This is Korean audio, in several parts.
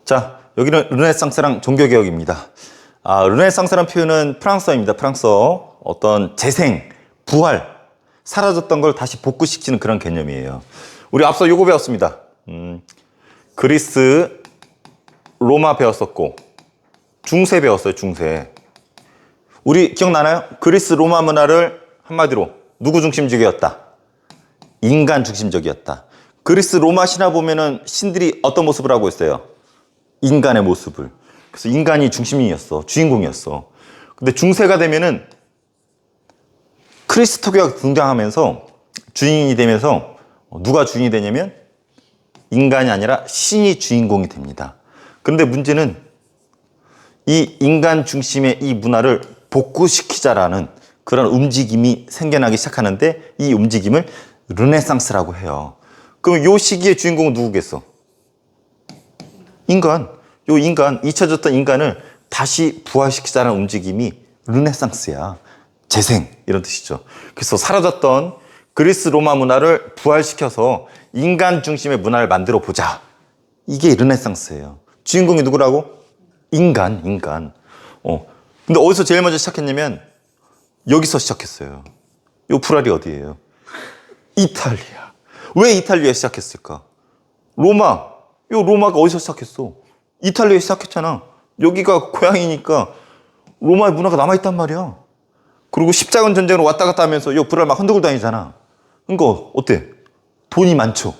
자, 여기는 르네상스랑 종교개혁입니다. 르네상스라는 표현은 프랑스어입니다. 프랑스어. 어떤 재생, 부활, 사라졌던 걸 다시 복구시키는 그런 개념이에요. 우리 앞서 요거 배웠습니다. 그리스, 로마 배웠었고 중세 배웠어요. 중세. 우리 기억나나요? 그리스 로마 문화를 한마디로 누구 중심적이었다? 인간 중심적이었다. 그리스 로마 신화 보면은 신들이 어떤 모습을 하고 있어요? 인간의 모습을. 그래서 인간이 중심이었어. 주인공이었어. 근데 중세가 되면은 그리스도교가 등장하면서 주인이 되면서 누가 주인이 되냐면 인간이 아니라 신이 주인공이 됩니다. 그런데 문제는 이 인간 중심의 이 문화를 복구시키자라는 그런 움직임이 생겨나기 시작하는데 이 움직임을 르네상스라고 해요. 그럼 요 시기의 주인공은 누구겠어? 인간. 요 인간, 잊혀졌던 인간을 다시 부활시키자는 움직임이 르네상스야. 재생 이런 뜻이죠. 그래서 사라졌던 그리스 로마 문화를 부활시켜서 인간 중심의 문화를 만들어 보자. 이게 르네상스예요. 주인공이 누구라고? 인간. 근데 어디서 제일 먼저 시작했냐면 여기서 시작했어요. 요 불알이 어디예요? 이탈리아. 왜 이탈리아에 시작했을까? 로마. 요 로마가 어디서 시작했어? 이탈리아에 시작했잖아. 여기가 고향이니까 로마의 문화가 남아있단 말이야. 그리고 십자군 전쟁으로 왔다 갔다 하면서 요 불알 막 흔들고 다니잖아. 그러니까 어때? 돈이 많죠.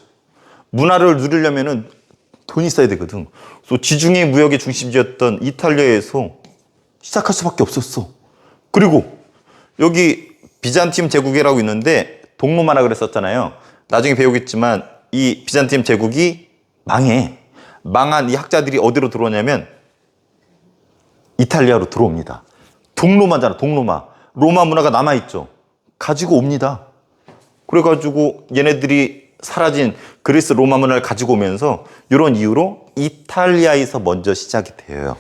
문화를 누리려면은 돈이 있어야 되거든. 그래서 지중해 무역의 중심지였던 이탈리아에서 시작할 수밖에 없었어. 그리고 여기 비잔티움 제국이라고 있는데 동로마라 그랬었잖아요. 나중에 배우겠지만 이 비잔티움 제국이 망한 이 학자들이 어디로 들어오냐면 이탈리아로 들어옵니다. 동로마잖아. 동로마. 로마 문화가 남아있죠. 가지고 옵니다. 그래가지고 얘네들이 사라진 그리스 로마 문화를 가지고 오면서 이런 이유로 이탈리아에서 먼저 시작이 돼요.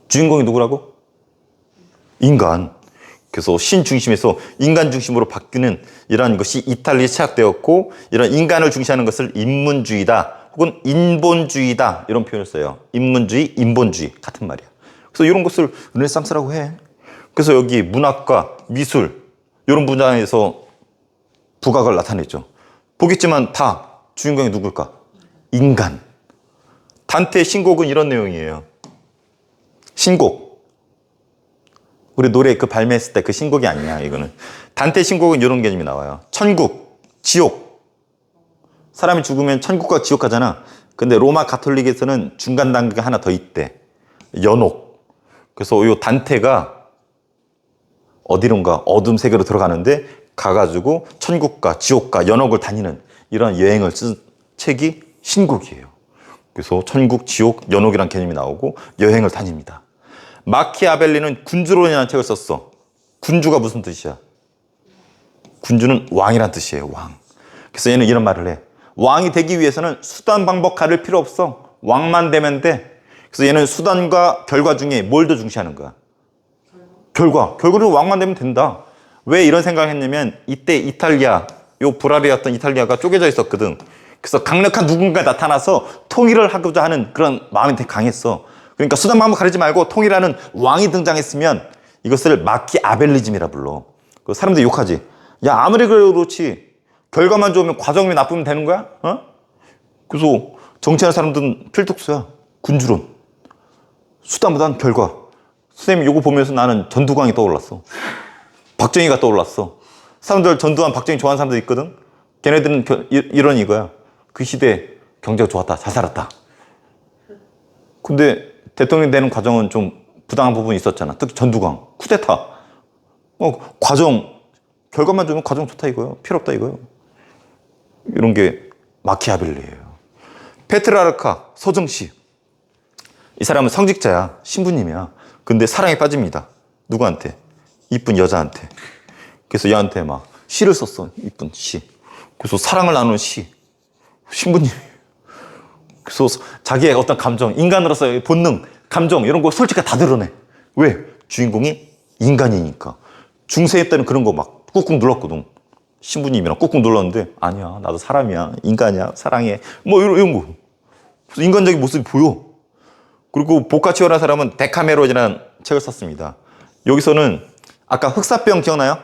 주인공이 누구라고? 인간. 그래서 신 중심에서 인간 중심으로 바뀌는 이런 것이 이탈리아에 시작되었고 이런 인간을 중시하는 것을 인문주의다 혹은 인본주의다 이런 표현을 써요. 인문주의, 인본주의 같은 말이야. 그래서 이런 것을 르네상스라고 해. 그래서 여기 문학과 미술 이런 분야에서 부각을 나타내죠. 보겠지만 다 주인공이 누굴까? 인간. 단테의 신곡은 이런 내용이에요. 신곡. 우리 노래 그 발매했을 때 그 신곡이 아니야, 이거는. 단테의 신곡은 이런 개념이 나와요. 천국, 지옥. 사람이 죽으면 천국과 지옥 가잖아. 근데 로마 가톨릭에서는 중간 단계가 하나 더 있대. 연옥. 그래서 이 단테가 어디론가 어둠 세계로 들어가는데 가가지고 천국과 지옥과 연옥을 다니는 이런 여행을 쓴 책이 신곡이에요. 그래서 천국, 지옥, 연옥이라는 개념이 나오고 여행을 다닙니다. 마키아벨리는 군주론이라는 책을 썼어. 군주가 무슨 뜻이야? 군주는 왕이란 뜻이에요. 왕. 그래서 얘는 이런 말을 해. 왕이 되기 위해서는 수단 방법 가릴 필요 없어. 왕만 되면 돼. 그래서 얘는 수단과 결과 중에 뭘 더 중시하는 거야? 결과로 왕만 되면 된다. 왜 이런 생각을 했냐면 이때 이탈리아, 요 불알이었던 이탈리아가 쪼개져 있었거든. 그래서 강력한 누군가 나타나서 통일을 하고자 하는 그런 마음이 되게 강했어. 그러니까 수단 방법 가리지 말고 통일하는 왕이 등장했으면 이것을 마키아벨리즘이라 불러. 사람들이 욕하지. 야, 아무리 그렇지 결과만 좋으면 과정이 나쁘면 되는 거야? 그래서 정치하는 사람들은 필독수야. 군주론. 수단보다는 결과. 선생님 이거 보면서 나는 전두광이 떠올랐어. 박정희가 떠올랐어. 사람들 전두환, 박정희 좋아하는 사람들 있거든. 걔네들은 이런 이거야. 그 시대에 경제가 좋았다. 잘 살았다. 근데 대통령 되는 과정은 좀 부당한 부분이 있었잖아. 특히 전두광, 쿠데타. 결과만 좋으면 과정 좋다 이거예요. 필요 없다 이거예요. 이런 게 마키아벨리예요. 페트라르카, 서정시. 이 사람은 성직자야. 신부님이야. 근데 사랑에 빠집니다. 누구한테? 이쁜 여자한테. 그래서 얘한테 막 시를 썼어. 이쁜 시. 그래서 사랑을 나누는 시. 신부님. 그래서 자기의 어떤 감정, 인간으로서의 본능, 감정 이런 거 솔직히 다 드러내. 왜? 주인공이 인간이니까. 중세 때는 그런 거 막 꾹꾹 눌렀거든. 신부님이랑 꾹꾹 눌렀는데 아니야. 나도 사람이야. 인간이야. 사랑해. 뭐 이런 거. 그래서 인간적인 모습이 보여. 그리고 보카치오라는 사람은 데카메론이라는 책을 썼습니다. 여기서는 아까 흑사병 기억나요?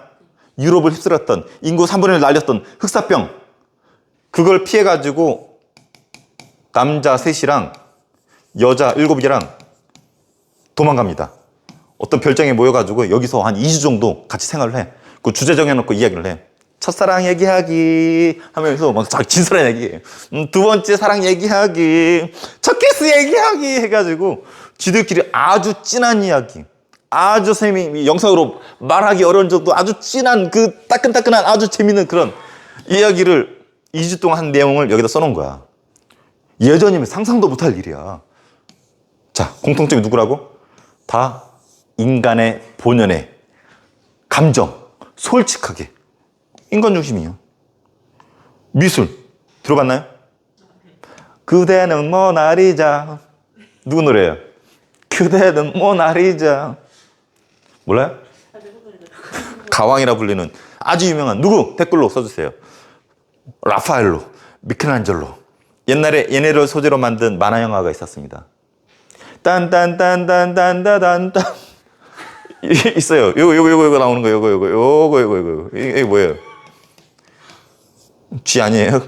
유럽을 휩쓸었던 인구 3분의 1 날렸던 흑사병, 그걸 피해가지고 남자 셋이랑 여자 7이랑 도망갑니다. 어떤 별장에 모여가지고 여기서 한 2주 정도 같이 생활을 해. 그 주제 정해놓고 이야기를 해. 첫사랑 얘기하기 하면서 막 진솔한 얘기해. 두 번째 사랑 얘기하기, 첫 키스 얘기하기 해가지고 지들끼리 아주 진한 이야기, 아주 영상으로 말하기 어려운 정도 아주 진한 그 따끈따끈한 아주 재밌는 그런 이야기를 2주 동안 한 내용을 여기다 써놓은 거야. 예전이면 상상도 못할 일이야. 자, 공통점이 누구라고? 다 인간의 본연의 감정, 솔직하게 인간 중심이에요. 미술 들어봤나요? 그대는 모나리자. 누구 노래예요? 그대는 모나리자. 몰라요? 가왕이라 불리는 아주 유명한, 누구? 댓글로 써주세요. 라파엘로, 미켈란젤로. 옛날에 얘네를 소재로 만든 만화 영화가 있었습니다. 딴딴딴딴딴딴딴 있어요. 요거 나오는 거, 요거. 이게 뭐예요? 쥐 아니에요?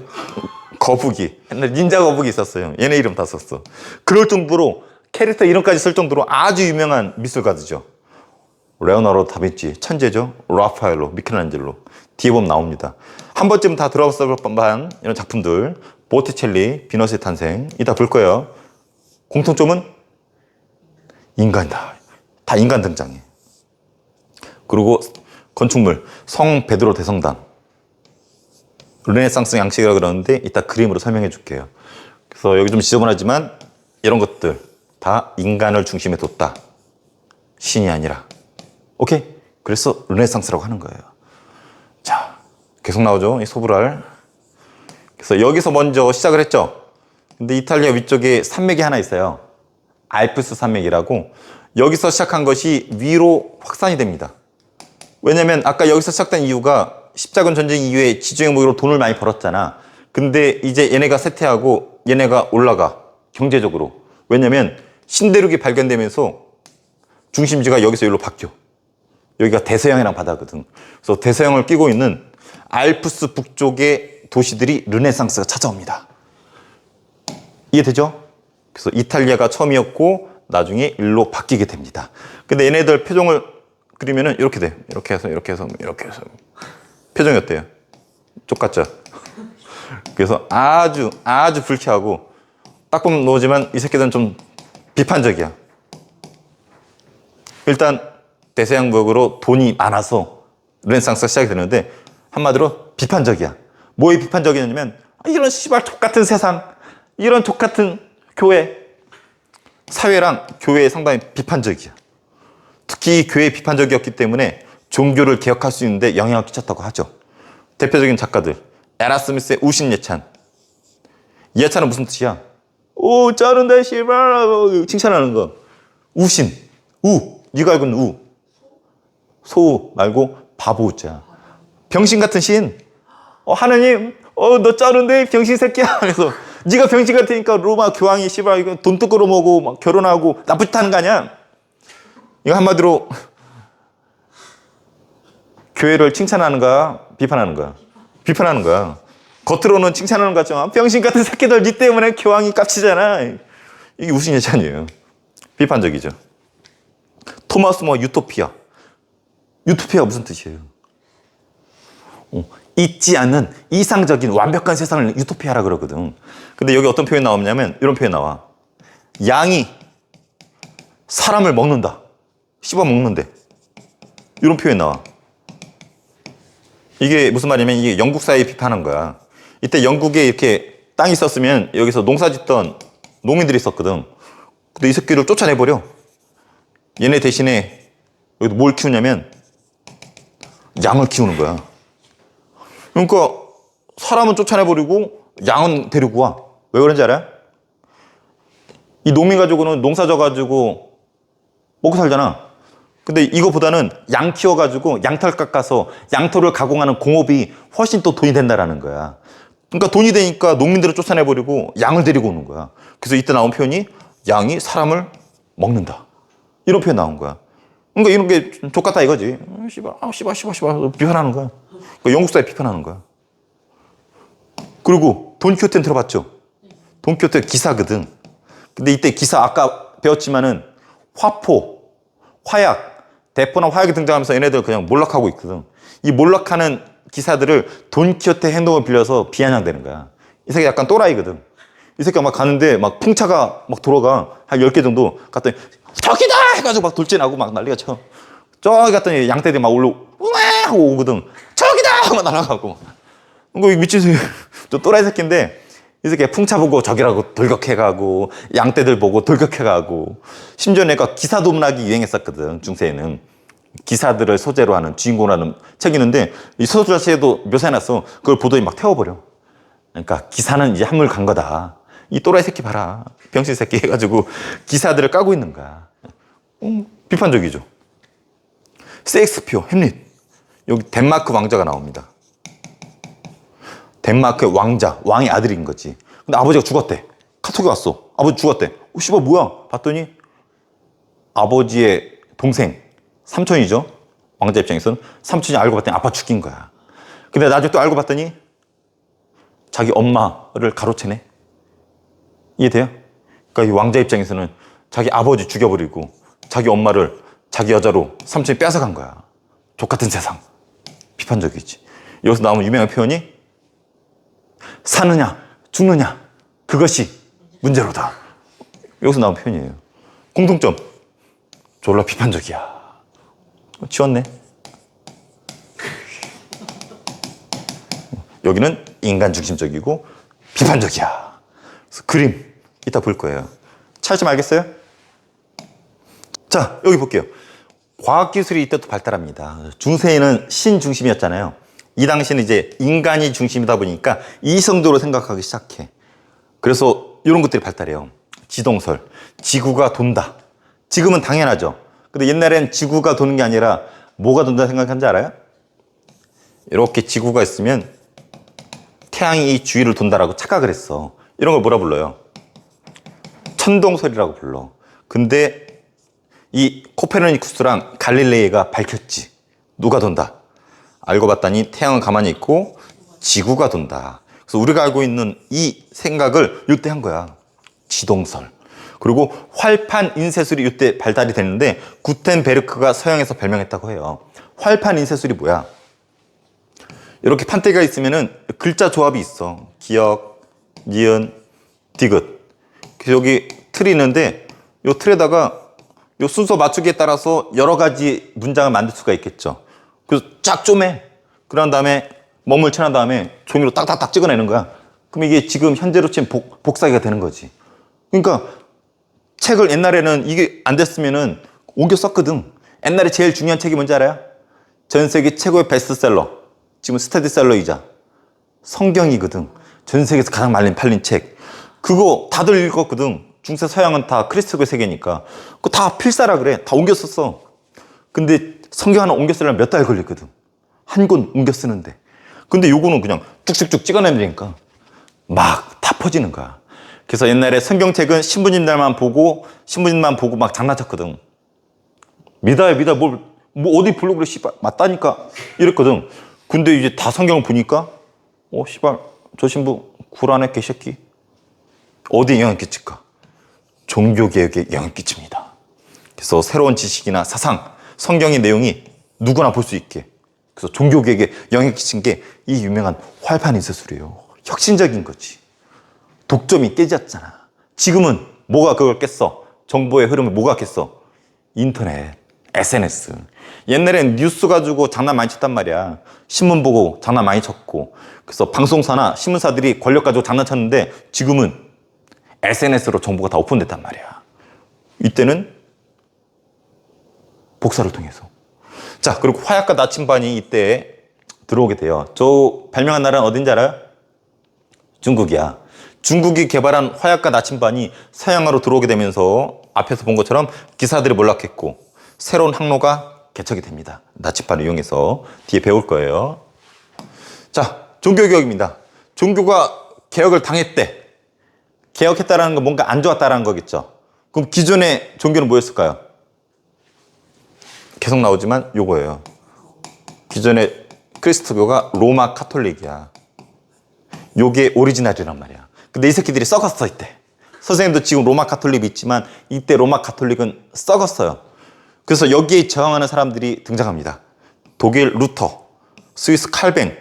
거북이. 옛날에 닌자 거북이 있었어요. 얘네 이름 다 썼어. 그럴 정도로 캐릭터 이름까지 쓸 정도로 아주 유명한 미술가들이죠. 레오나르도 다빈치, 천재죠. 라파엘로, 미켈란젤로. 뒤에 보면 나옵니다. 한 번쯤 다 들어봤을 법한 이런 작품들. 보티첼리, 비너스의 탄생. 이따 볼 거예요. 공통점은 인간이다. 다 인간 등장해. 그리고 건축물, 성 베드로 대성당. 르네상스 양식이라고 그러는데 이따 그림으로 설명해 줄게요. 그래서 여기 좀 지저분하지만 이런 것들 다 인간을 중심에 뒀다. 신이 아니라. 오케이? 그래서 르네상스라고 하는 거예요. 자, 계속 나오죠? 이 소브랄. 그래서 여기서 먼저 시작을 했죠. 근데 이탈리아 위쪽에 산맥이 하나 있어요. 알프스 산맥이라고. 여기서 시작한 것이 위로 확산이 됩니다. 왜냐면 아까 여기서 시작된 이유가 십자군 전쟁 이후에 지중해 무기로 돈을 많이 벌었잖아. 근데 이제 얘네가 쇠퇴하고 얘네가 올라가. 경제적으로. 왜냐면 신대륙이 발견되면서 중심지가 여기서 여기로 바뀌어. 여기가 대서양이랑 바다거든. 그래서 대서양을 끼고 있는 알프스 북쪽의 도시들이 르네상스가 찾아옵니다. 이해되죠? 그래서 이탈리아가 처음이었고 나중에 일로 바뀌게 됩니다. 근데 얘네들 표정을 그리면은 이렇게 돼. 이렇게 해서 표정이 어때요? 똑같죠? 그래서 아주 불쾌하고 딱 보면 노지만 이 새끼들은 좀 비판적이야. 일단 대서양 무역으로 돈이 많아서 르네상스가 시작이 되는데 한마디로 비판적이야. 뭐에 비판적이냐면 이런 씨발 족같은 세상, 이런 족같은 교회, 사회랑 교회에 상당히 비판적이야. 특히 교회에 비판적이었기 때문에 종교를 개혁할 수 있는데 영향을 끼쳤다고 하죠. 대표적인 작가들 에라스무스의 우신예찬. 이 예찬은 무슨 뜻이야? 오 짜른데 씨발 칭찬하는 거. 우신, 네가 알고 있는 우. 소 말고 바보자. 병신 같은 신. 하느님, 너 짜른데 병신 새끼야. 그래서 네가 병신 같으니까 로마 교황이 씨발 이거 돈 뜯고 먹고 막 결혼하고 나쁜 짓 하는 거 아니야? 이거 한마디로 교회를 칭찬하는 거야, 비판하는 거야? 비판하는 거야. 겉으로는 칭찬하는 것 같지만 병신 같은 새끼들 니 때문에 교황이 깝치잖아. 이게 무슨 예찬이에요? 비판적이죠. 토마스 모 유토피아. 유토피아가 무슨 뜻이에요? 있지 않는 이상적인 완벽한 세상을 유토피아라 그러거든. 근데 여기 어떤 표현이 나오냐면 이런 표현이 나와. 양이 사람을 먹는다. 씹어 먹는데. 이런 표현이 나와. 이게 무슨 말이냐면 이게 영국 사회에 비판한 거야. 이때 영국에 이렇게 땅이 있었으면 여기서 농사 짓던 농민들이 있었거든. 근데 이 새끼를 쫓아내버려. 얘네 대신에 여기도 뭘 키우냐면 양을 키우는 거야. 그러니까 사람은 쫓아내버리고 양은 데리고 와. 왜 그런지 알아요? 이 농민 가지고는 농사 져가지고 먹고 살잖아. 근데 이거보다는 양 키워가지고 양털 깎아서 양털을 가공하는 공업이 훨씬 또 돈이 된다라는 거야. 그러니까 돈이 되니까 농민들을 쫓아내버리고 양을 데리고 오는 거야. 그래서 이때 나온 표현이 양이 사람을 먹는다. 이런 표현 나온 거야. 그러니까 이런 게 족같다 이거지. 씨발 비판하는 거야. 그러니까 영국 사회 비판하는 거야. 그리고 돈키호테는 들어봤죠? 돈키호테 기사거든. 근데 이때 기사 아까 배웠지만은 화포, 화약, 대포나 화약이 등장하면서 얘네들 그냥 몰락하고 있거든. 이 몰락하는 기사들을 돈키호테 행동을 빌려서 비아냥대는 거야. 이 새끼 약간 또라이거든. 이 새끼가 막 가는데 막 풍차가 막 돌아가. 한 10개 정도 갔더니 저기다! 해가지고 막 돌진하고 막 난리가 쳐. 저기 갔더니 양떼들이 막 올라 우와! 하고 오거든. 저기다! 하고 날아가고. 이거 미친 새끼. 저 또라이 새끼인데 이 새끼 풍차 보고 저기라고 돌격해가고 양떼들 보고 돌격해가고 심지어 내가 기사도문학이 유행했었거든. 중세에는. 기사들을 소재로 하는 주인공으로 하는 책이 있는데 이 소설 자체에도 묘사해놨어. 그걸 보더니 막 태워버려. 그러니까 기사는 이제 한물 간 거다. 이 또라이 새끼 봐라. 병신 새끼 해가지고 기사들을 까고 있는 거야. 비판적이죠. 셰익스피어, 햄릿. 여기 덴마크 왕자가 나옵니다. 덴마크의 왕자, 왕의 아들인 거지. 근데 아버지가 죽었대. 카톡이 왔어. 아버지 죽었대. 씨발 뭐야? 봤더니 아버지의 동생, 삼촌이죠. 왕자 입장에서는 삼촌이 알고 봤더니 아빠 죽인 거야. 근데 나중에 또 알고 봤더니 자기 엄마를 가로채네. 이해돼요? 그러니까 이 왕자 입장에서는 자기 아버지 죽여버리고 자기 엄마를 자기 여자로 삼촌이 뺏어간 거야. 족같은 세상. 비판적이지. 여기서 나오는 유명한 표현이 사느냐 죽느냐 그것이 문제로다. 여기서 나온 표현이에요. 공통점. 졸라 비판적이야. 치웠네. 여기는 인간 중심적이고 비판적이야. 그래서 그림 이따 볼 거예요. 찾지 말겠어요? 자, 여기 볼게요. 과학기술이 이때도 발달합니다. 중세에는 신 중심이었잖아요. 이 당시에는 이제 인간이 중심이다 보니까 이성적으로 생각하기 시작해. 그래서 이런 것들이 발달해요. 지동설, 지구가 돈다. 지금은 당연하죠. 근데 옛날엔 지구가 도는 게 아니라 뭐가 돈다 생각하는지 알아요? 이렇게 지구가 있으면 태양이 이 주위를 돈다라고 착각을 했어. 이런 걸 뭐라 불러요? 천동설이라고 불러. 근데 이 코페르니쿠스랑 갈릴레이가 밝혔지. 누가 돈다? 알고 봤더니 태양은 가만히 있고 지구가 돈다. 그래서 우리가 알고 있는 이 생각을 이때 한 거야. 지동설. 그리고 활판 인쇄술이 이때 발달이 됐는데 구텐베르크가 서양에서 발명했다고 해요. 활판 인쇄술이 뭐야? 이렇게 판때기가 있으면은 글자 조합이 있어. 기역, 니은, 디귿. 그래서 여기 틀이 있는데 이 틀에다가 이 순서 맞추기에 따라서 여러 가지 문장을 만들 수가 있겠죠. 그래서 쫙 쪼매. 그런 다음에 몸을 쳐난 다음에 종이로 딱딱딱 찍어내는 거야. 그럼 이게 지금 현재로 치면 복사기가 되는 거지. 그러니까 책을 옛날에는 이게 안 됐으면은 옮겨 썼거든. 옛날에 제일 중요한 책이 뭔지 알아요? 전 세계 최고의 베스트셀러. 지금 스테디셀러이자 성경이거든. 전 세계에서 가장 많이 팔린 책. 그거 다들 읽었거든. 중세 서양은 다 크리스토의 세계니까. 그거 다 필사라 그래. 다 옮겨 썼어. 근데 성경 하나 옮겨 쓰려면 몇 달 걸리거든. 한 권 옮겨 쓰는데. 근데 요거는 그냥 쭉쭉쭉 찍어내니까 막 다 퍼지는 거야. 그래서 옛날에 성경책은 신부님들만 보고 막 장난쳤거든. 믿어야 믿어. 뭐 어디 블로그를 씨발 맞다니까 이랬거든. 근데 이제 다 성경을 보니까 씨발 저 신부 구라네 개새끼. 어디에 영향을 끼칠까? 종교개혁에 영향을 끼칩니다. 그래서 새로운 지식이나 사상, 성경의 내용이 누구나 볼 수 있게. 그래서 종교개혁에 영향을 끼친 게 이 유명한 활판 인쇄술이에요. 혁신적인 거지. 독점이 깨졌잖아. 지금은 뭐가 그걸 깼어? 정보의 흐름을 뭐가 깼어? 인터넷, SNS. 옛날엔 뉴스 가지고 장난 많이 쳤단 말이야. 신문 보고 장난 많이 쳤고. 그래서 방송사나 신문사들이 권력 가지고 장난쳤는데 지금은 SNS로 정보가 다 오픈됐단 말이야. 이때는 복사를 통해서. 자, 그리고 화약과 나침반이 이때 들어오게 돼요. 저 발명한 나라는 어딘지 알아요? 중국이야. 중국이 개발한 화약과 나침반이 서양으로 들어오게 되면서 앞에서 본 것처럼 기사들이 몰락했고 새로운 항로가 개척이 됩니다. 나침반을 이용해서 뒤에 배울 거예요. 자, 종교개혁입니다. 종교가 개혁을 당했대. 개혁했다라는 건 뭔가 안 좋았다라는 거겠죠. 그럼 기존의 종교는 뭐였을까요? 계속 나오지만 요거예요. 기존의 그리스도교가 로마 카톨릭이야. 요게 오리지널이란 말이야. 근데 이 새끼들이 썩었어 이때. 선생님도 지금 로마 카톨릭이 있지만 이때 로마 카톨릭은 썩었어요. 그래서 여기에 저항하는 사람들이 등장합니다. 독일 루터, 스위스 칼뱅,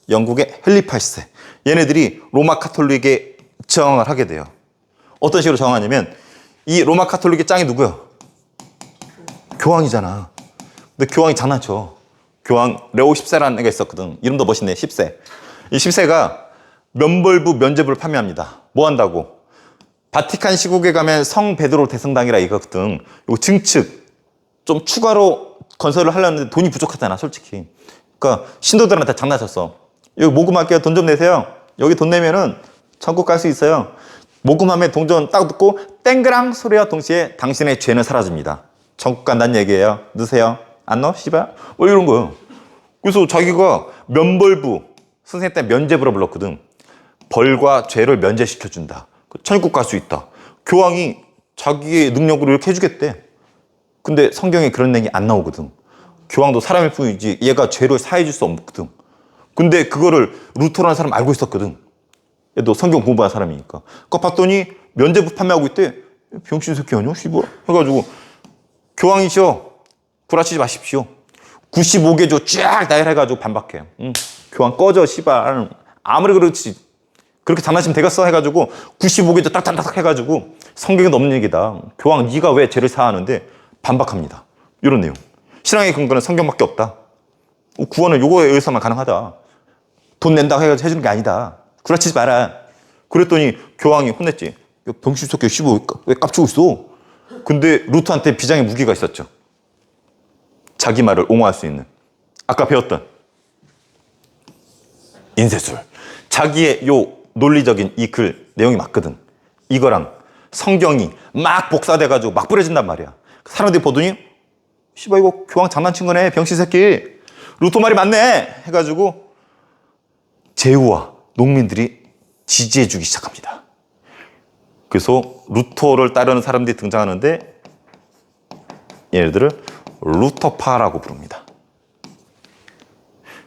영국의 헨리 8세. 얘네들이 로마 카톨릭에 저항을 하게 돼요. 어떤 식으로 저항하냐면 이 로마 카톨릭의 짱이 누구야? 교황이잖아. 근데 교황이 장난쳐. 교황 레오 10세라는 애가 있었거든. 이름도 멋있네. 10세. 이 10세가 면벌부 면죄부를 판매합니다. 뭐 한다고? 바티칸 시국에 가면 성 베드로 대성당이라 이거거든. 요 증축 좀 추가로 건설을 하려는데 돈이 부족하잖아, 솔직히. 그러니까 신도들한테 장난쳤어. 여기 모금할게요. 돈 좀 내세요. 여기 돈 내면은 천국 갈 수 있어요. 모금하면 동전 딱 듣고 땡그랑 소리와 동시에 당신의 죄는 사라집니다. 천국 간다는 얘기예요. 넣으세요. 안 넣어? 씨발? 뭐 이런 거예요. 그래서 자기가 면벌부, 선생님 때 면죄부라 불렀거든. 벌과 죄를 면제시켜준다. 천국 갈 수 있다. 교황이 자기의 능력으로 이렇게 해주겠대. 근데 성경에 그런 얘기 안 나오거든. 교황도 사람일 뿐이지 얘가 죄를 사해줄 수 없거든. 근데 그거를 루터라는 사람 알고 있었거든. 얘도 성경 공부한 사람이니까. 그거 봤더니 면죄부 판매하고 있대. 병신 새끼 아니야? 씨발. 해가지고 교황이시여 구라치지 마십시오. 95개조 쫙 나열해가지고 반박해. 교황 꺼져 씨발. 아무리 그렇지 그렇게 장난치면 되겠어 해가지고 95개조 딱딱딱 해가지고 성경에 없는 얘기다. 교황 네가 왜 죄를 사하는데 반박합니다. 이런 내용. 신앙의 근거는 성경밖에 없다. 구원은 요거에 의해서만 가능하다. 돈 낸다고 해가지고 해주는 게 아니다. 구라치지 마라. 그랬더니 교황이 혼냈지. 병신 새끼 씨발 왜 깝치고 있어? 근데 루터한테 비장의 무기가 있었죠. 자기 말을 옹호할 수 있는. 아까 배웠던 인쇄술. 자기의 요 논리적인 이 글 내용이 맞거든. 이거랑 성경이 막 복사돼가지고 막 뿌려진단 말이야. 사람들이 보더니 씨발 이거 교황 장난친 거네 병신 새끼. 루터 말이 맞네 해가지고 제후와 농민들이 지지해주기 시작합니다. 그래서 루터를 따르는 사람들이 등장하는데 얘네들을 루터파라고 부릅니다.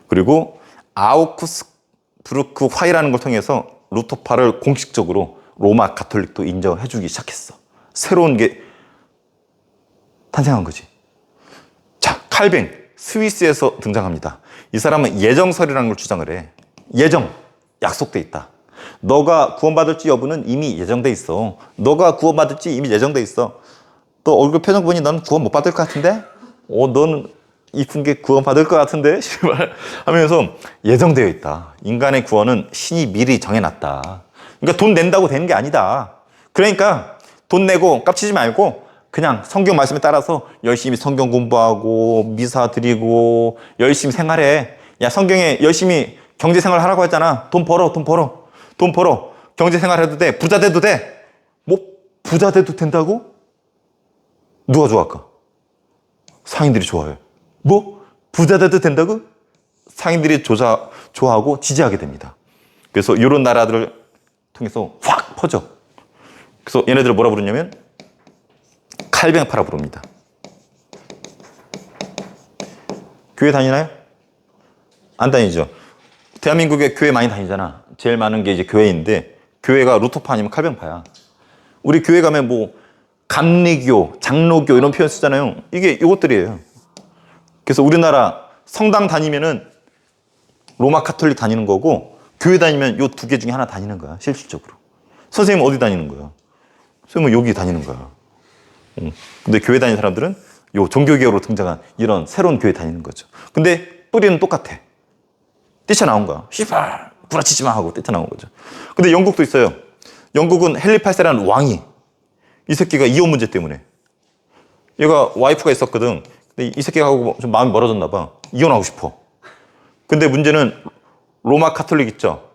그리고 아우크스부르크 화의라는 걸 통해서 루터파를 공식적으로 로마 가톨릭도 인정해주기 시작했어. 새로운 게 탄생한 거지. 자, 칼뱅 스위스에서 등장합니다. 이 사람은 예정설이라는 걸 주장을 해. 예정, 약속돼 있다. 너가 구원받을지 여부는 이미 예정돼 있어. 너가 구원받을지 이미 예정돼 있어. 너 얼굴 표정 보니 넌 구원 못 받을 것 같은데? 너는 이쁜 게 구원 받을 것 같은데? 하면서 예정되어 있다. 인간의 구원은 신이 미리 정해놨다. 그러니까 돈 낸다고 되는 게 아니다. 그러니까 돈 내고 깝치지 말고 그냥 성경 말씀에 따라서 열심히 성경 공부하고 미사 드리고 열심히 생활해. 야, 성경에 열심히 경제 생활 하라고 했잖아. 돈 벌어. 경제 생활 해도 돼. 부자 돼도 돼. 뭐 부자 돼도 된다고? 누가 좋아할까? 상인들이 좋아해. 뭐? 부자 돼도 된다고? 상인들이 좋아하고 지지하게 됩니다. 그래서 이런 나라들을 통해서 확 퍼져. 그래서 얘네들을 뭐라 부르냐면 칼뱅파라 부릅니다. 교회 다니나요? 안 다니죠. 대한민국에 교회 많이 다니잖아. 제일 많은 게 이제 교회인데 교회가 루터파 아니면 칼뱅파야. 우리 교회 가면 뭐 감리교, 장로교 이런 표현 쓰잖아요. 이게 이것들이에요. 그래서 우리나라 성당 다니면은 로마 카톨릭 다니는 거고 교회 다니면 요 두 개 중에 하나 다니는 거야. 실질적으로. 선생님 어디 다니는 거야? 선생님은 여기 다니는 거야. 근데 교회 다니는 사람들은 요 종교개혁으로 등장한 이런 새로운 교회 다니는 거죠. 근데 뿌리는 똑같아. 뛰쳐나온 거야. 씨발 구라치지 마 하고 뛰쳐나온 거죠. 근데 영국도 있어요. 영국은 헨리 8세라는 왕이 이 새끼가 이혼 문제 때문에 얘가 와이프가 있었거든. 근데 이 새끼하고 좀 마음이 멀어졌나 봐. 이혼하고 싶어. 근데 문제는 로마 카톨릭 있죠.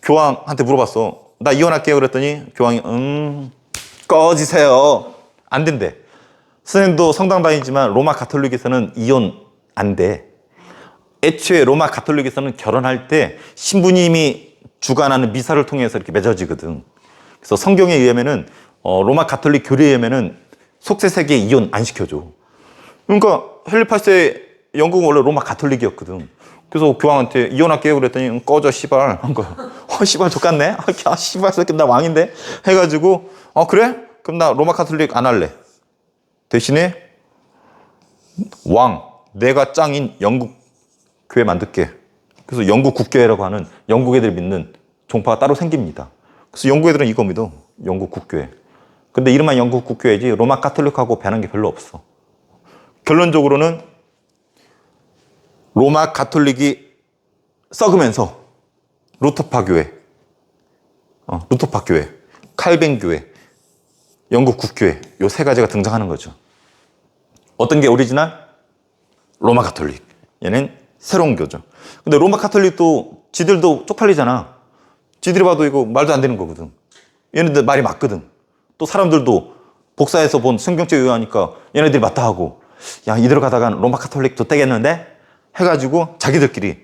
교황한테 물어봤어. 나 이혼할게요. 그랬더니 교황이 꺼지세요. 안 된대. 선생님도 성당 다니지만 로마 가톨릭에서는 이혼 안 돼. 애초에 로마 가톨릭에서는 결혼할 때 신부님이 주관하는 미사를 통해서 이렇게 맺어지거든. 그래서 성경에 의하면은 로마 가톨릭 교리에 의하면은 속세세계 이혼 안 시켜줘. 그러니까 헨리 8세 영국은 원래 로마 가톨릭이었거든. 그래서 교황한테 이혼할게요 그랬더니 꺼져 씨발 한 거야. 씨발 족같네. 씨발 새끼 나 왕인데 해가지고 그래? 그럼 나 로마 가톨릭 안 할래. 대신에 왕 내가 짱인 영국 교회 만들게. 그래서 영국 국교회라고 하는 영국 애들이 믿는 종파가 따로 생깁니다. 그래서 영국 애들은 이거 믿어. 영국 국교회. 근데 이름만 영국 국교회지 로마 가톨릭하고 배는 게 별로 없어. 결론적으로는 로마 가톨릭이 썩으면서 루터파 교회, 칼뱅 교회, 영국 국교회 요 세 가지가 등장하는 거죠. 어떤 게 오리지널? 로마 가톨릭. 얘는 새로운 교죠. 근데 로마 가톨릭도 지들도 쪽팔리잖아. 지들이 봐도 이거 말도 안 되는 거거든. 얘네들 말이 맞거든. 또 사람들도 복사해서 본 성경책 의하니까 얘네들이 맞다 하고 야 이대로 가다간 로마 가톨릭도 떼겠는데? 해가지고 자기들끼리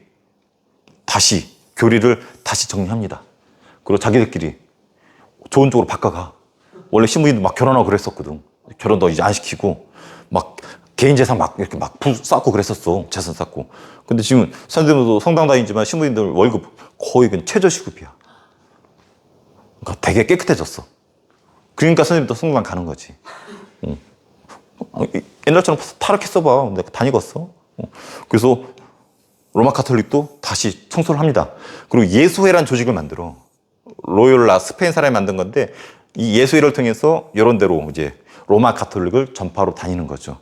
다시 교리를 다시 정리합니다. 그리고 자기들끼리 좋은 쪽으로 바꿔가. 원래 신부님도 막 결혼하고 그랬었거든. 결혼도 이제 안 시키고 막 개인 재산 막 이렇게 막 쌓고 그랬었어. 재산 쌓고. 근데 지금 선생님도 성당 다니지만 신부님들 월급 거의 그냥 최저시급이야. 그러니까 되게 깨끗해졌어. 그러니까 선생님도 성당 가는 거지. 옛날처럼 타락했어봐. 내가 다니겠어. 그래서 로마 가톨릭도 다시 청소를 합니다. 그리고 예수회라는 조직을 만들어. 로욜라 스페인 사람이 만든 건데 이 예수회를 통해서 이런 데로 이제 로마 가톨릭을 전파로 다니는 거죠.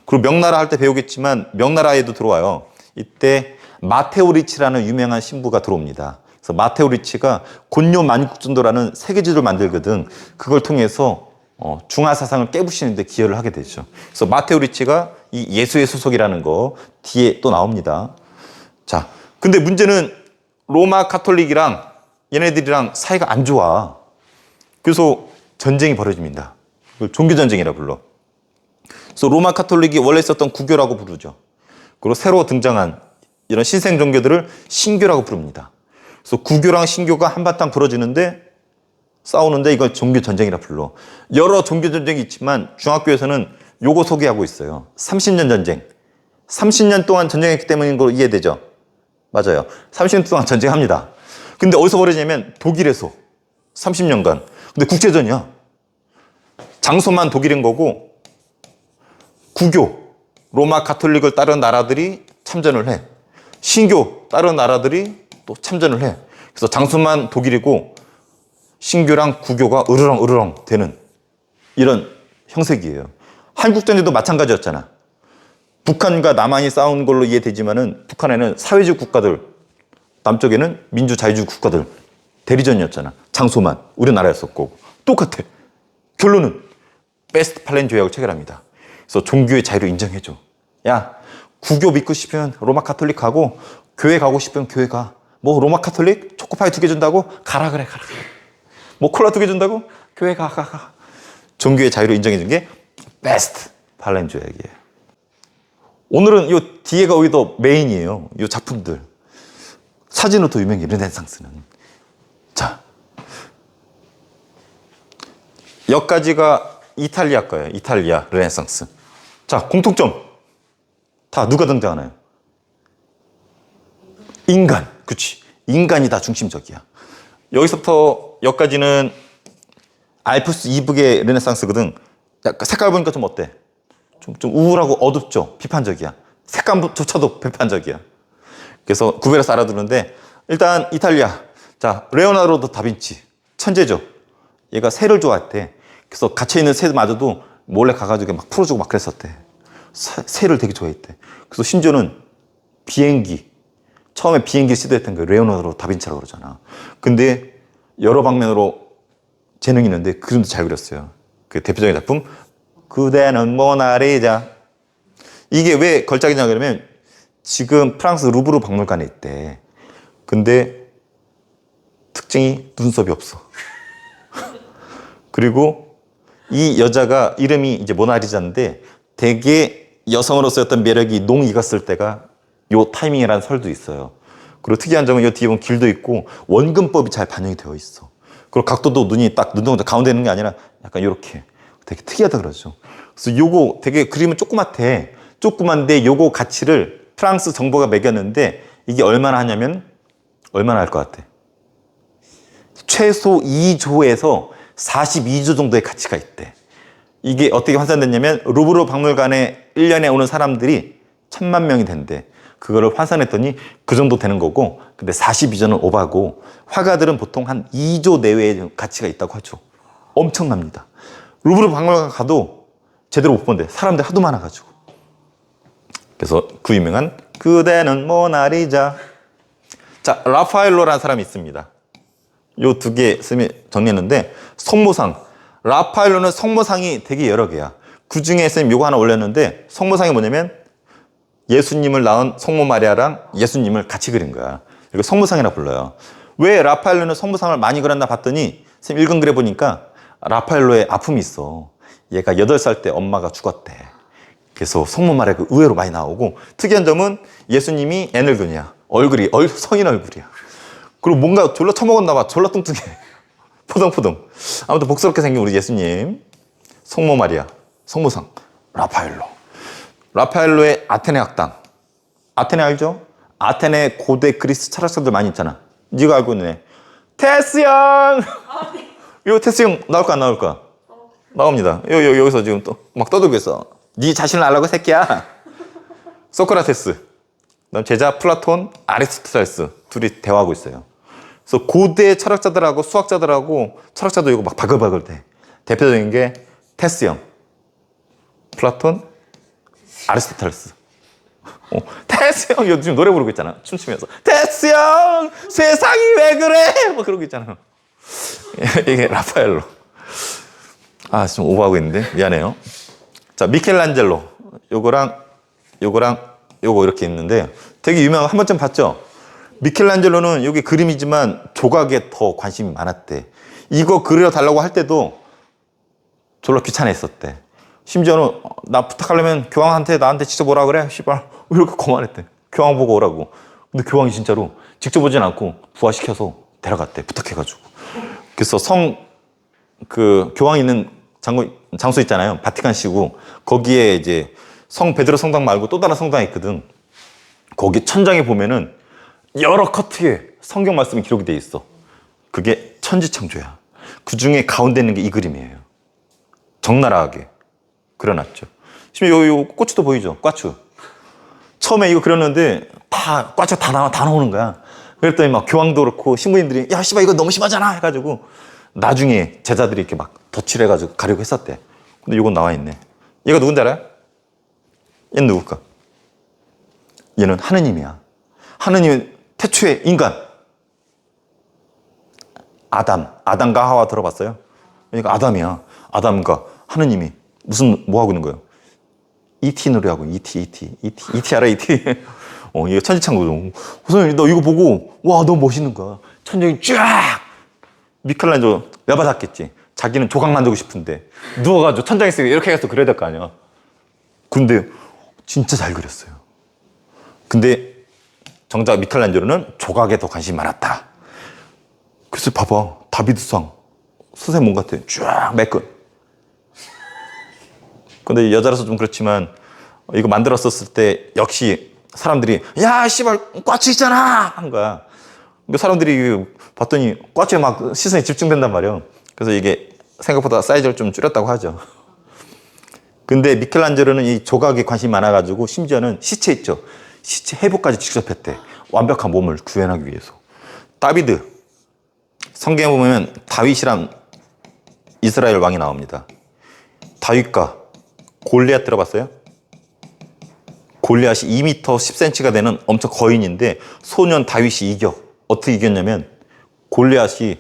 그리고 명나라 할 때 배우겠지만 명나라에도 들어와요. 이때 마테오 리치라는 유명한 신부가 들어옵니다. 그래서 마테오 리치가 곤요 만국전도라는 세계지도를 만들거든. 그걸 통해서 중화 사상을 깨부시는 데 기여를 하게 되죠. 그래서 마테오 리치가 이 예수의 소속이라는 거 뒤에 또 나옵니다. 자, 근데 문제는 로마 가톨릭이랑 얘네들이랑 사이가 안 좋아. 그래서 전쟁이 벌어집니다. 그걸 종교전쟁이라 불러. 그래서 로마 가톨릭이 원래 있었던 구교라고 부르죠. 그리고 새로 등장한 이런 신생 종교들을 신교라고 부릅니다. 그래서 구교랑 신교가 한바탕 벌어지는데 싸우는데 이걸 종교전쟁이라 불러. 여러 종교전쟁이 있지만 중학교에서는 요거 소개하고 있어요. 30년 전쟁. 30년 동안 전쟁했기 때문인 걸로 이해되죠? 맞아요. 30년 동안 전쟁합니다. 근데 어디서 벌어지냐면 독일에서 30년간. 근데 국제전이야. 장소만 독일인 거고 구교, 로마 가톨릭을 따른 나라들이 참전을 해. 신교 다른 나라들이 또 참전을 해. 그래서 장소만 독일이고 신교랑 구교가 으르렁 되는 이런 형색이에요. 한국전쟁도 마찬가지였잖아. 북한과 남한이 싸운 걸로 이해되지만은 북한에는 사회주의 국가들, 남쪽에는 민주자유주의 국가들 대리전이었잖아. 장소만 우리나라였었고 똑같아. 결론은 베스트팔렌 조약을 체결합니다. 그래서 종교의 자유를 인정해줘. 야, 구교 믿고 싶으면 로마 가톨릭 가고 교회 가고 싶으면 교회 가. 뭐 로마 가톨릭 초코파이 2개 준다고? 가라 그래. 뭐 콜라 2개 준다고? 교회 가. 종교의 자유를 인정해준 게 베스트팔렌 조약이에요. 오늘은 요 뒤에가 오히려 더 메인이에요. 요 작품들. 사진으로 더 유명해, 르네상스는. 자. 여기까지가 이탈리아 거예요. 이탈리아 르네상스. 자, 공통점. 다 누가 등장하나요? 인간. 그치. 인간이 다 중심적이야. 여기서부터 여기까지는 알프스 이북의 르네상스거든. 약간 색깔 보니까 좀 어때? 좀 우울하고 어둡죠? 비판적이야. 색감조차도 비판적이야. 그래서 구별해서 알아두는데 일단 이탈리아. 자, 레오나르도 다빈치. 천재죠? 얘가 새를 좋아했대. 그래서 갇혀있는 새마저도 몰래 가가지고 막 풀어주고 막 그랬었대. 새를 되게 좋아했대. 그래서 심지어는 비행기. 처음에 비행기 시도했던 게 레오나르도 다빈치라고 그러잖아. 근데 여러 방면으로 재능이 있는데 그림도 잘 그렸어요. 그 대표적인 작품 그대는 모나리자. 이게 왜 걸작이냐 그러면 지금 프랑스 루브르 박물관에 있대. 근데 특징이 눈썹이 없어. 그리고 이 여자가 이름이 이제 모나리자인데 되게 여성으로서의 어떤 매력이 농익었을 때가 요 타이밍이라는 설도 있어요. 그리고 특이한 점은 이 뒤에 보면 길도 있고 원근법이 잘 반영이 되어 있어. 그리고 각도도 눈이 딱 눈동자 가운데 있는 게 아니라 약간 이렇게 되게 특이하다 그러죠. 그래서 요거 되게 그림은 조그맣대. 조그만데 요거 가치를 프랑스 정부가 매겼는데 이게 얼마나 하냐면 얼마나 할 것 같아? 최소 2조에서 42조 정도의 가치가 있대. 이게 어떻게 환산됐냐면 루브르 박물관에 1년에 오는 사람들이 1000만 명이 된대. 그거를 환산했더니 그 정도 되는 거고, 근데 42조는 오바고 화가들은 보통 한 2조 내외의 가치가 있다고 하죠. 엄청납니다. 루브르 박물관 가도 제대로 못 본대. 사람들 하도 많아가지고. 그래서 그 유명한 그대는 모나리자. 자, 라파엘로라는 사람이 있습니다. 요 두 개 쌤이 정리했는데, 성모상. 라파엘로는 성모상이 되게 여러 개야. 그 중에 쌤이 요거 하나 올렸는데, 성모상이 뭐냐면 예수님을 낳은 성모 마리아랑 예수님을 같이 그린 거야. 이거 성모상이라 불러요. 왜 라파엘로는 성모상을 많이 그렸나 봤더니 쌤 읽은 글에 보니까 라파엘로의 아픔이 있어. 얘가 8살 때 엄마가 죽었대. 그래서 성모 마리아가 의외로 많이 나오고, 특이한 점은 예수님이 애늙은이야. 얼굴이 성인 얼굴이야. 그리고 뭔가 졸라 처먹었나 봐. 졸라 뚱뚱해. 포동포동. 아무튼 복스럽게 생긴 우리 예수님, 성모 마리아, 성모상, 라파엘로. 라파엘로의 아테네 학당. 아테네 알죠? 아테네 고대 그리스 철학자들 많이 있잖아. 네가 알고 있네. 테스 형! 이거 테스 형 나올까 안 나올까? 나옵니다. 여기서 지금 또 막 떠들고 있어. 네 자신을 알라고 새끼야. 소크라테스, 그다음 제자 플라톤, 아리스토텔레스 둘이 대화하고 있어요. 그래서 고대 철학자들하고 수학자들하고 철학자도 이거 막 바글바글 돼. 대표적인 게 테스 형, 플라톤, 아리스토텔레스. 테스 형 이거 지금 노래 부르고 있잖아. 춤추면서 테스 형 세상이 왜 그래? 막 그러고 있잖아. 이게 라파엘로. 아, 좀 오버하고 있는데 미안해요. 자, 미켈란젤로. 요거랑 요거 이렇게 있는데 되게 유명한, 한 번쯤 봤죠? 미켈란젤로는 여기 그림이지만 조각에 더 관심이 많았대. 이거 그려 달라고 할 때도 졸라 귀찮아했었대. 심지어는 나 부탁하려면 교황한테 나한테 직접 오라 그래? 씨발 이렇게 거만했대. 교황 보고 오라고. 근데 교황이 진짜로 직접 오진 않고 부하시켜서 데려갔대. 부탁해가지고. 그래서 교황이 있는 장소 있잖아요. 바티칸시고 거기에 이제 성 베드로 성당 말고 또 다른 성당이 있거든. 거기 천장에 보면은 여러 커트에 성경 말씀이 기록이 돼 있어. 그게 천지창조야. 그 중에 가운데 있는 게 이 그림이에요. 적나라하게 그려놨죠. 지금 요 꼬추도 보이죠? 꽈추. 처음에 이거 그렸는데 꽈추가 다 나오는 거야. 그랬더니 막 교황도 그렇고 신부님들이 야 씨발 이거 너무 심하잖아 해가지고 나중에 제자들이 이렇게 막 덧칠해가지고 가려고 했었대. 근데 이건 나와 있네. 얘가 누군지 알아요? 얘는 누굴까? 얘는 하느님이야. 하느님의 태초의 인간. 아담과 하와 들어봤어요? 그러니까 아담이야. 아담과 하느님이 뭐 하고 있는 거예요? E.T. 노래하고 E.T. 알아? E.T. 이거 천지창조죠. 선생님 너 이거 보고 와 너무 멋있는 거야. 천장이 쫙. 미켈란젤로 열받았겠지. 자기는 조각 만들고 싶은데 누워가지고 천장에 쓰고 이렇게 해서 그려야 될 거 아니야. 근데 진짜 잘 그렸어요. 근데 정작 미켈란젤로는 조각에 더 관심이 많았다. 그래서 봐봐. 다비드상. 선생님 몸 같아. 쫙 매끈. 근데 여자라서 좀 그렇지만 이거 만들었었을 때 역시 사람들이 야 씨발 꽈추 있잖아 한 거야. 그러니까 사람들이 봤더니 꽈추에 막 시선이 집중된단 말이야. 그래서 이게 생각보다 사이즈를 좀 줄였다고 하죠. 근데 미켈란젤로는 이 조각에 관심이 많아가지고 심지어는 시체 있죠. 시체 회복까지 직접 했대. 완벽한 몸을 구현하기 위해서. 다비드. 성경에 보면 다윗이란 이스라엘 왕이 나옵니다. 다윗과 골리앗 들어봤어요? 골리앗이 2m 10cm가 되는 엄청 거인인데 소년 다윗이 이겨. 어떻게 이겼냐면 골리앗이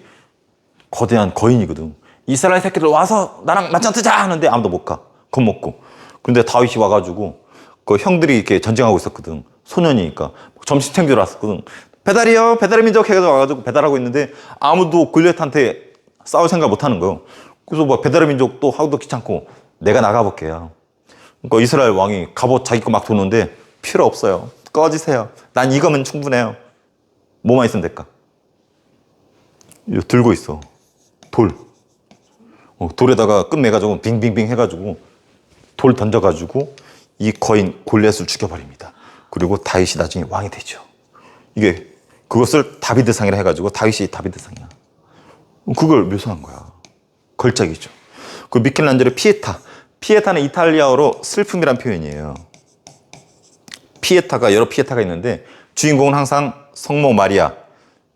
거대한 거인이거든. 이스라엘 새끼들 와서 나랑 맞짱 뜨자 하는데 아무도 못 가. 겁먹고. 근데 다윗이 와가지고 그 형들이 이렇게 전쟁하고 있었거든. 소년이니까 점심 챙기러 왔었거든. 배달이요, 배달의 민족 해가지고 와가지고 배달하고 있는데 아무도 골리앗한테 싸울 생각 못 하는 거예요. 그래서 뭐 배달의 민족 또 하고도 귀찮고 내가 나가볼게요. 그러니까 이스라엘 왕이 갑옷 자기 거 막 도는데 필요 없어요. 꺼지세요. 난 이거면 충분해요. 뭐만 있으면 될까? 이거 들고 있어. 돌. 돌에다가 끝 매가지고 빙빙빙 해가지고 돌 던져가지고 이 거인 골리앗을 죽여버립니다. 그리고 다윗이 나중에 왕이 되죠. 이게 그것을 다비드상이라 해가지고 다윗이 다비드상이야. 그걸 묘사한 거야. 걸작이죠. 그 미켈란젤로 피에타. 피에타는 이탈리아어로 슬픔이란 표현이에요. 피에타가 여러 피에타가 있는데 주인공은 항상 성모 마리아,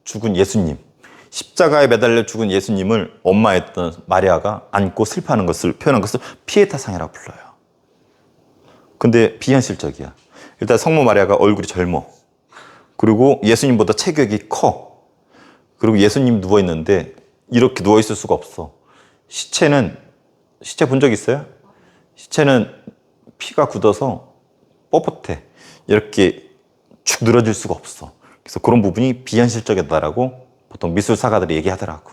죽은 예수님, 십자가에 매달려 죽은 예수님을 엄마였던 마리아가 안고 슬퍼하는 것을 표현한 것을 피에타상이라고 불러요. 근데 비현실적이야. 일단 성모 마리아가 얼굴이 젊어. 그리고 예수님보다 체격이 커. 그리고 예수님 누워있는데 이렇게 누워있을 수가 없어. 시체 본 적 있어요? 시체는 피가 굳어서 뻣뻣해. 이렇게 축 늘어질 수가 없어. 그래서 그런 부분이 비현실적이다라고 보통 미술사가들이 얘기하더라고.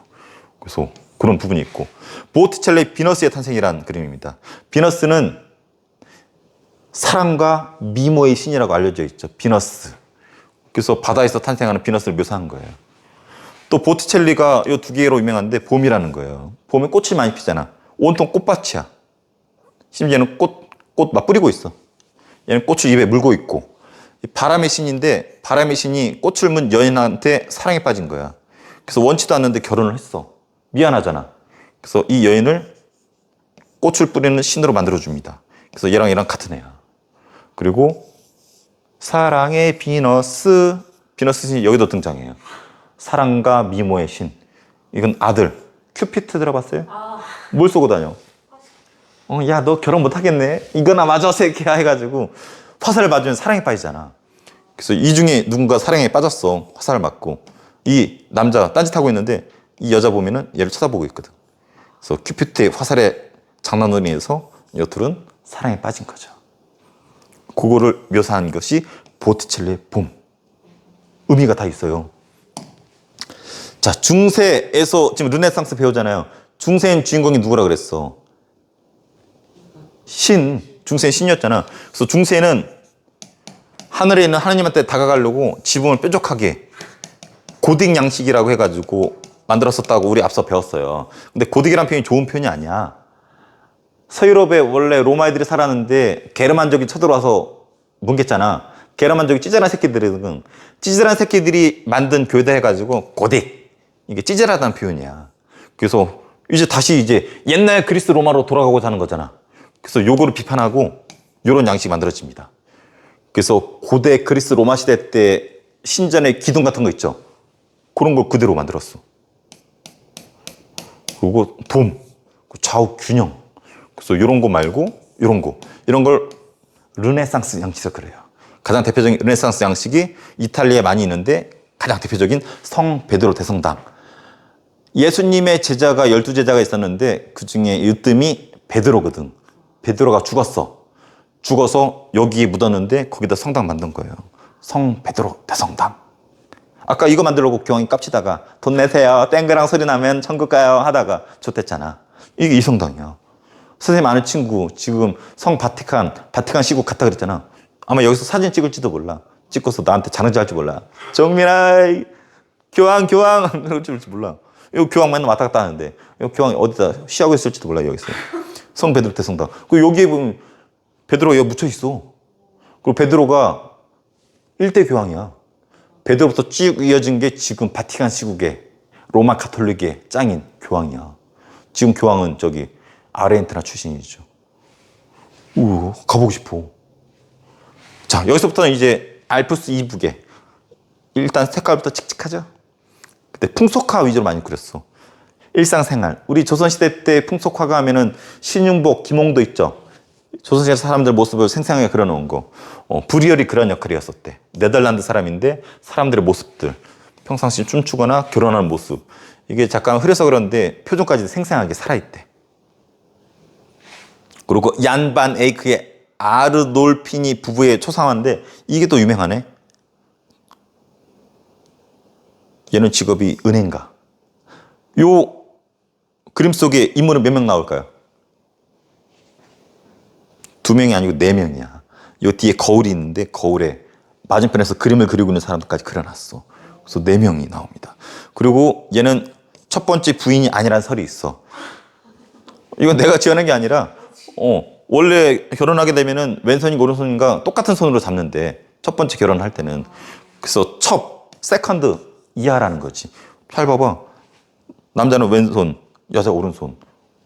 그래서 그런 부분이 있고. 보티첼리의 비너스의 탄생이라는 그림입니다. 비너스는 사랑과 미모의 신이라고 알려져 있죠. 비너스. 그래서 바다에서 탄생하는 비너스를 묘사한 거예요. 또 보티첼리가 이 두 개로 유명한데 봄이라는 거예요. 봄에 꽃이 많이 피잖아. 온통 꽃밭이야. 심지어는 꽃 막 뿌리고 있어. 얘는 꽃을 입에 물고 있고. 바람의 신인데 바람의 신이 꽃을 문 여인한테 사랑에 빠진 거야. 그래서 원치도 않는데 결혼을 했어. 미안하잖아. 그래서 이 여인을 꽃을 뿌리는 신으로 만들어줍니다. 그래서 얘랑 같은 애야. 그리고 사랑의 비너스 신이 여기도 등장해요. 사랑과 미모의 신. 이건 아들. 큐피트 들어봤어요? 뭘 쏘고 다녀? 야, 너 결혼 못 하겠네. 이거나 맞아, 새끼야 해가지고 화살을 맞으면 사랑에 빠지잖아. 그래서 이 중에 누군가 사랑에 빠졌어. 화살을 맞고. 이 남자 딴짓하고 있는데 이 여자 보면은 얘를 쳐다보고 있거든. 그래서 큐피트의 화살에 장난으로 이 둘은 사랑에 빠진 거죠. 그거를 묘사한 것이 보티첼리의 봄. 의미가 다 있어요. 자, 중세에서 지금 르네상스 배우잖아요. 중세인 주인공이 누구라 그랬어? 중세는 신이었잖아. 그래서 중세는 하늘에 있는 하느님한테 다가가려고 지붕을 뾰족하게 고딕 양식이라고 해가지고 만들었었다고 우리 앞서 배웠어요. 근데 고딕이란 표현이 좋은 표현이 아니야. 서유럽에 원래 로마 애들이 살았는데 게르만족이 쳐들어와서 뭉갰잖아. 게르만족이 찌질한 새끼들이 만든 교회다 해가지고 고딕. 이게 찌질하다는 표현이야. 그래서 다시 옛날 그리스 로마로 돌아가고자 하는 거잖아. 그래서 요거를 비판하고 요런 양식이 만들어집니다. 그래서 고대 그리스 로마 시대 때 신전의 기둥 같은 거 있죠. 그런 걸 그대로 만들었어. 그리고 돔, 좌우 균형. 그래서 이런 거 말고 이런 걸 르네상스 양식이라고 그래요. 가장 대표적인 르네상스 양식이 이탈리아에 많이 있는데 가장 대표적인 성 베드로 대성당. 예수님의 제자가 12제자가 있었는데 그 중에 으뜸이 베드로거든. 베드로가 죽어서 여기에 묻었는데 거기다 성당 만든 거예요. 성 베드로 대성당. 아까 이거 만들려고 교황이 깝치다가 돈 내세요. 땡그랑 소리 나면 천국 가요 하다가 좋댔잖아. 이게 이 성당이야. 선생님 아는 친구 지금 성 바티칸 시국 갔다 그랬잖아. 아마 여기서 사진 찍을지도 몰라. 찍고서 나한테 자랑질 할지 몰라. 정민아 교황 그럴지 몰라. 이 교황 맨날 왔다 갔다 하는데 이 교황이 어디다 쉬하고 있을지도 몰라. 여기서 성 베드로 대성당. 그리고 여기에 보면 베드로가 여기 묻혀 있어. 그리고 베드로가 1대 교황이야. 베드로부터 쭉 이어진 게 지금 바티칸 시국의 로마 가톨릭의 짱인 교황이야. 지금 교황은 저기 아르헨티나 출신이죠. 가보고 싶어. 자, 여기서부터는 이제 알프스 이북에 일단 색깔부터 칙칙하죠. 그때 풍속화 위주로 많이 그렸어. 일상생활. 우리 조선시대 때 풍속화가 하면은 신윤복, 김홍도 있죠. 조선시대 사람들 모습을 생생하게 그려놓은 거. 브리얼이 그런 역할이었었대. 네덜란드 사람인데 사람들의 모습들. 평상시 춤추거나 결혼하는 모습. 이게 잠깐 흐려서 그런데 표정까지 생생하게 살아있대. 그리고 얀 반 에이크의 아르놀피니 부부의 초상화인데 이게 또 유명하네. 얘는 직업이 은행가. 요 그림 속에 인물은 몇 명 나올까요? 2명이 아니고 4명이야. 요 뒤에 거울이 있는데 거울에 맞은편에서 그림을 그리고 있는 사람들까지 그려놨어. 그래서 4명이 나옵니다. 그리고 얘는 첫 번째 부인이 아니란 설이 있어. 이건 내가 지어낸 게 아니라 원래 결혼하게 되면은 왼손인가 오른손인가 똑같은 손으로 잡는데 첫 번째 결혼할 때는. 그래서 세컨드 이하라는 거지. 잘 봐봐. 남자는 왼손, 여자 오른손.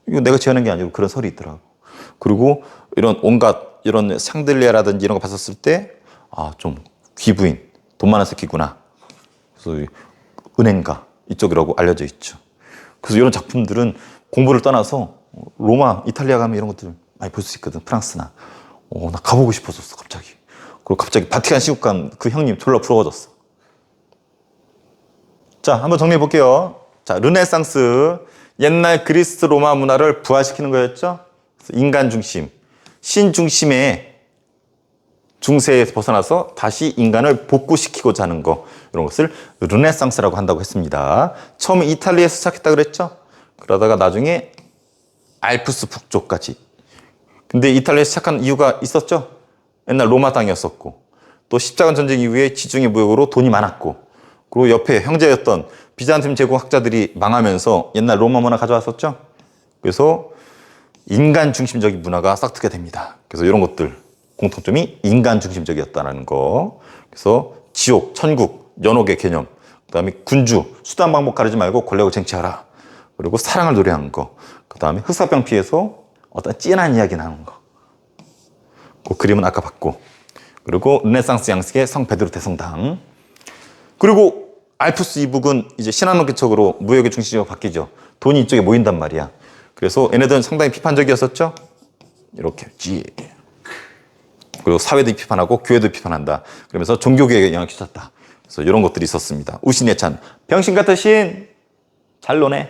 이거 내가 지어낸 게 아니고 그런 설이 있더라고. 그리고 이런 온갖 이런 샹들리에라든지 이런 거 봤었을 때 좀 귀부인, 돈 많은 새끼구나. 그래서 은행가 이쪽이라고 알려져 있죠. 그래서 이런 작품들은 공부를 떠나서 로마, 이탈리아 가면 이런 것들 많이 볼 수 있거든. 프랑스나. 나 가보고 싶어졌어 갑자기. 그리고 갑자기 바티칸 시국관 그 형님 졸라 부러워졌어. 자, 한번 정리해 볼게요. 자, 르네상스. 옛날 그리스 로마 문화를 부활시키는 거였죠. 인간 중심, 신 중심의 중세에서 벗어나서 다시 인간을 복구시키고자 하는 거, 이런 것을 르네상스라고 한다고 했습니다. 처음에 이탈리아에서 시작했다 그랬죠. 그러다가 나중에 알프스 북쪽까지. 근데 이탈리아에서 시작한 이유가 있었죠. 옛날 로마 땅이었었고, 또 십자가 전쟁 이후에 지중해 무역으로 돈이 많았고, 그리고 옆에 형제였던 비잔틴 제국학자들이 망하면서 옛날 로마 문화 가져왔었죠. 그래서 인간 중심적인 문화가 싹트게 됩니다. 그래서 이런 것들 공통점이 인간 중심적이었다는 거. 그래서 지옥, 천국, 연옥의 개념, 그다음에 군주, 수단 방법 가리지 말고 권력을 쟁취하라. 그리고 사랑을 노래하는 거. 그다음에 흑사병 피해서 어떤 찐한 이야기 나오는 거. 그 그림은 아까 봤고. 그리고 르네상스 양식의 성 베드로 대성당. 그리고 알프스 이북은 이제 신한옥기척으로 무역의 중심지가 바뀌죠. 돈이 이쪽에 모인단 말이야. 그래서 얘네들은 상당히 비판적이었었죠. 이렇게 그리고 사회도 비판하고 교회도 비판한다. 그러면서 종교개혁에 영향을 끼쳤다. 그래서 이런 것들이 있었습니다. 우신예찬, 병신 같은 신, 잘 노네.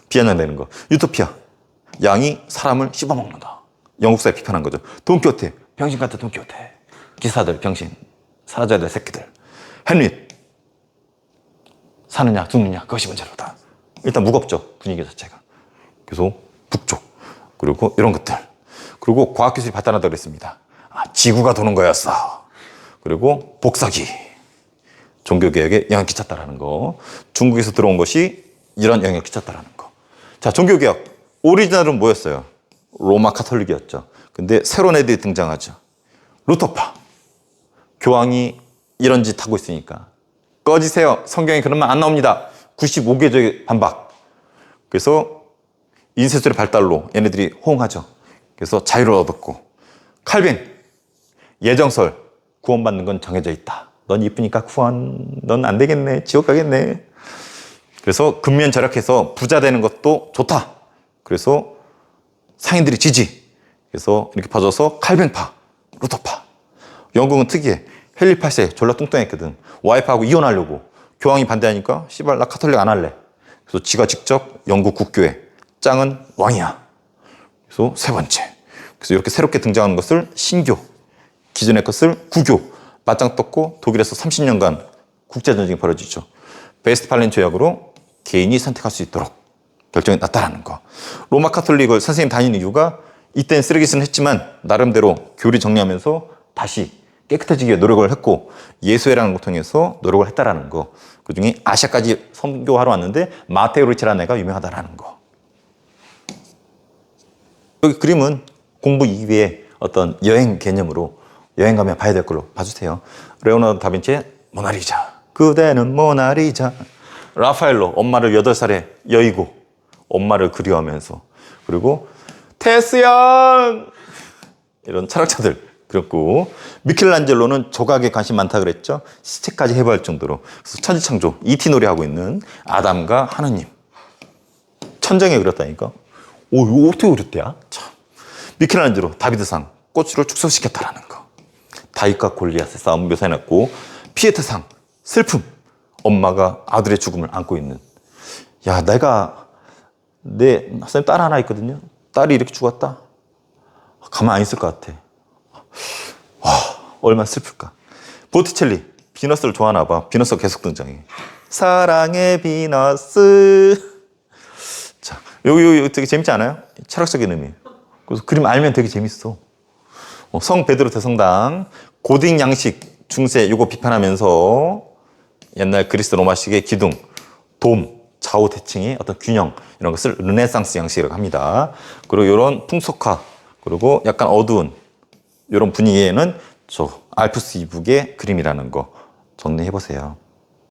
비아냥되는 거. 유토피아, 양이 사람을 씹어먹는다. 영국사에 비판한 거죠. 돈키호테, 병신 같은 돈키호테. 기사들, 병신, 사라져야 될 새끼들. 햄릿, 사느냐 죽느냐 그것이 문제로다. 일단 무겁죠, 분위기 자체가. 그래서 북쪽, 그리고 이런 것들. 그리고 과학기술이 발달하다고 그랬습니다. 지구가 도는 거였어. 그리고 복사기, 종교개혁에 영향을 끼쳤다라는 거. 중국에서 들어온 것이 이런 영향을 끼쳤다라는 거. 자, 종교개혁 오리지널은 뭐였어요? 로마 카톨릭이었죠. 근데 새로운 애들이 등장하죠. 루터파. 교황이 이런 짓 하고 있으니까 꺼지세요. 성경에 그런 말 안 나옵니다. 95개조의 반박. 그래서 인쇄술의 발달로 얘네들이 호응하죠. 그래서 자유를 얻었고. 칼빈, 예정설, 구원받는 건 정해져 있다. 넌 이쁘니까 구원, 넌 안 되겠네, 지옥 가겠네. 그래서 근면 절약해서 부자 되는 것도 좋다. 그래서 상인들이 지지. 그래서 이렇게 봐줘서 칼빈파, 루터파. 영국은 특이해. 헨리 8세 졸라 뚱뚱했거든. 와이프하고 이혼하려고. 교황이 반대하니까 씨발 나 카톨릭 안 할래. 그래서 지가 직접 영국 국교에 짱은 왕이야. 그래서 세 번째. 그래서 이렇게 새롭게 등장하는 것을 신교, 기존의 것을 구교. 맞짱 떴고 독일에서 30년간 국제전쟁이 벌어지죠. 베스트팔렌 조약으로 개인이 선택할 수 있도록 결정이 났다라는 거. 로마 카톨릭을 선생님 다니는 이유가 이때는 쓰레기쓰는 했지만 나름대로 교리 정리하면서 다시 깨끗해지게 노력을 했고 예수회라는 걸 통해서 노력을 했다라는 거. 그중에 아시아까지 선교하러 왔는데 마테오 리치라는 애가 유명하다라는 거. 여기 그림은 공부 이외에 어떤 여행 개념으로 여행 가면 봐야 될 걸로 봐주세요. 레오나르도 다빈치의 모나리자. 그대는 모나리자. 라파엘로 엄마를 8살에 여의고 엄마를 그리워하면서. 그리고 테스연 이런 철학자들 그랬고, 미켈란젤로는 조각에 관심 많다 그랬죠. 시체까지 해부할 정도로. 그래서 천지창조, 이티 놀이하고 있는 아담과 하느님. 천정에 그렸다니까. 오, 이거 어떻게 그렸대야? 참. 미켈란젤로 다비드상, 꽃으로 축소시켰다라는 거. 다윗과 골리앗의 싸움 묘사해놨고, 피에트상, 슬픔. 엄마가 아들의 죽음을 안고 있는. 야, 내 선생님 딸 하나 있거든요. 딸이 이렇게 죽었다? 가만 안 있을 것 같아. 와, 얼마나 슬플까. 보티첼리, 비너스를 좋아하나 봐. 비너스가 계속 등장해. 사랑의 비너스. 자, 여기 되게 재밌지 않아요? 철학적인 의미. 그래서 그림 알면 되게 재밌어. 성 베드로 대성당, 고딩 양식 중세 요거 비판하면서 옛날 그리스 로마식의 기둥, 돔, 좌우 대칭의 어떤 균형 이런 것을 르네상스 양식이라고 합니다. 그리고 이런 풍속화 그리고 약간 어두운 이런 분위기에는 저 알프스 이북의 그림이라는 거 정리해 보세요.